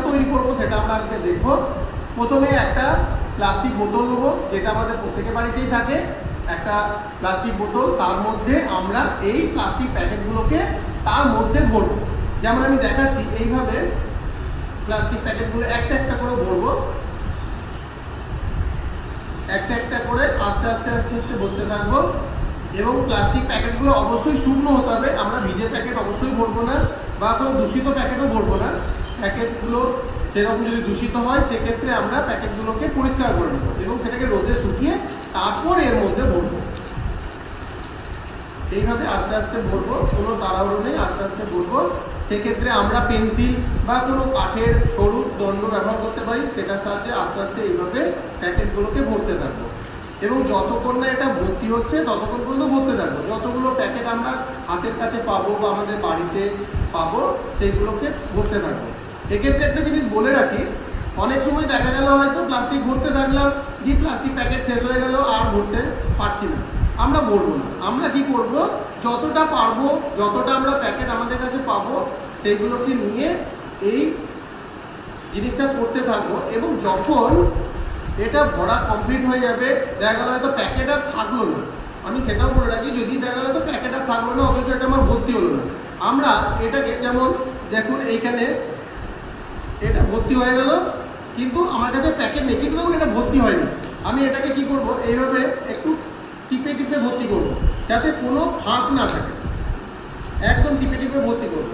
তৈরি করব সেটা আমরা আজকে দেখব। প্রথমে একটা প্লাস্টিক বোতল নেব, যেটা আমাদের প্রত্যেকের বাড়িতেই থাকে। একটা প্লাস্টিক বোতল, তার মধ্যে আমরা এই প্লাস্টিক প্যাকেটগুলোকে তার মধ্যে ভরবো। যেমন আমি দেখাচ্ছি, এইভাবে প্লাস্টিক প্যাকেটগুলো একটা একটা করে ভরবো, একটা একটা করে আস্তে আস্তে আস্তে আস্তে ভরতে থাকবো। এবং প্লাস্টিক প্যাকেটগুলো অবশ্যই শুকনো হতে হবে। আমরা ভিজে প্যাকেট অবশ্যই ভরবো না, বা কোনো দূষিত প্যাকেটও ভরবো না। প্যাকেটগুলো সেরকম যদি দূষিত হয় সেক্ষেত্রে আমরা প্যাকেটগুলোকে পরিষ্কার করে নেবো এবং সেটাকে রোদে শুকিয়ে তারপর এর মধ্যে ভরবো। এইভাবে আস্তে আস্তে ভরবো, কোনো তাড়াহুড়ো নেই, আস্তে আস্তে ভরবো। সেক্ষেত্রে আমরা পেন্সিল বা কোনো কাঠের সরু দণ্ড ব্যবহার করতে পারি, সেটার সাহায্যে আস্তে আস্তে এইভাবে প্যাকেটগুলোকে ভরতে থাকবো। এবং যতক্ষণ না এটা ভর্তি হচ্ছে ততক্ষণ পর্যন্ত ভরতে থাকবো। যতগুলো প্যাকেট আমরা হাতের কাছে পাবো বা আমাদের বাড়িতে পাবো সেইগুলোকে ভরতে থাকবো। এক্ষেত্রে একটা জিনিস বলে রাখি, অনেক সময় দেখা গেল হয়তো প্লাস্টিক ভরতে থাকলাম, যে প্লাস্টিক প্যাকেট শেষ হয়ে গেল আর ভরতে পারছি না, আমরা ভরবো না। আমরা কি করব, যতটা পারবো, যতটা আমরা প্যাকেট আমাদের কাছে পাবো সেইগুলোকে নিয়ে এই জিনিসটা করতে থাকবো। এবং যখন এটা ভরা কমপ্লিট হয়ে যাবে, দেখা গেল হয়তো প্যাকেট আর থাকলো না, আমি সেটাও বলে রাখি, যদি দেখা গেলো তো প্যাকেট আর থাকলো না অথচ এটা আমার ভর্তি হলো না, আমরা এটাকে, যেমন দেখুন এইখানে এটা ভর্তি হয়ে গেল কিন্তু আমার কাছে প্যাকেট নেই, কিন্তু দেখুন এটা ভর্তি হয়নি। আমি এটাকে কি করব, এইভাবে একটু টিপে টিপে ভর্তি করব যাতে কোনো ফাঁক না থাকে। একদম টিপে টিপে ভর্তি করব।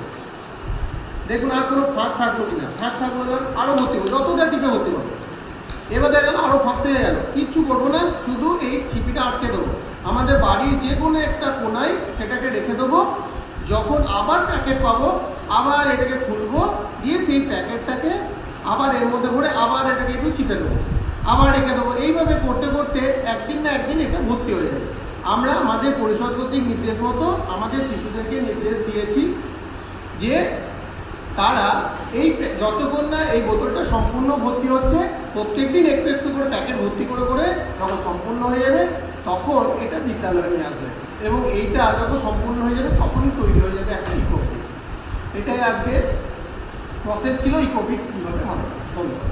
দেখুন আর কোনো ফাঁক থাকলো কিনা, ফাঁক থাকলো না, আরও ভর্তি করবো, যতটা টিপে ভর্তি করবো। এবার দেখা গেল আরও ফাঁক থেকে গেল, কিচ্ছু করবো না, শুধু এই ছিপিটা আটকে দেবো আমাদের বাড়ির যে কোনো একটা কোনায়, সেটাকে রেখে দেবো। যখন আবার প্যাকেট পাবো আবার এটাকে খুলবো, দিয়ে সেই প্যাকেটটাকে আবার এর মধ্যে ভরে আবার এটাকে একটু চিপে দেবো, আবার রেখে দেবো। এইভাবে করতে করতে একদিন না একদিন এটা ভর্তি হয়ে যাবে। আমরা আমাদের পরিষদ কর্তৃক নির্দেশ মতো আমাদের শিশুদেরকে নির্দেশ দিয়েছি যে তারা এই যতক্ষণ না এই বোতলটা সম্পূর্ণ ভর্তি হচ্ছে, প্রত্যেকদিন একটু একটু করে প্যাকেট ভর্তি করে করে যখন সম্পূর্ণ হয়ে যাবে তখন এটা বিদ্যালয়ে নিয়ে আসবে। এবং এইটা যখন সম্পূর্ণ হয়ে যাবে তখনই তৈরি হয়ে যাবে একটা ইকোফিক্স। এটাই আজকে প্রসেস ছিল, ইকোফিক্স কীভাবে হবে। ধন্যবাদ।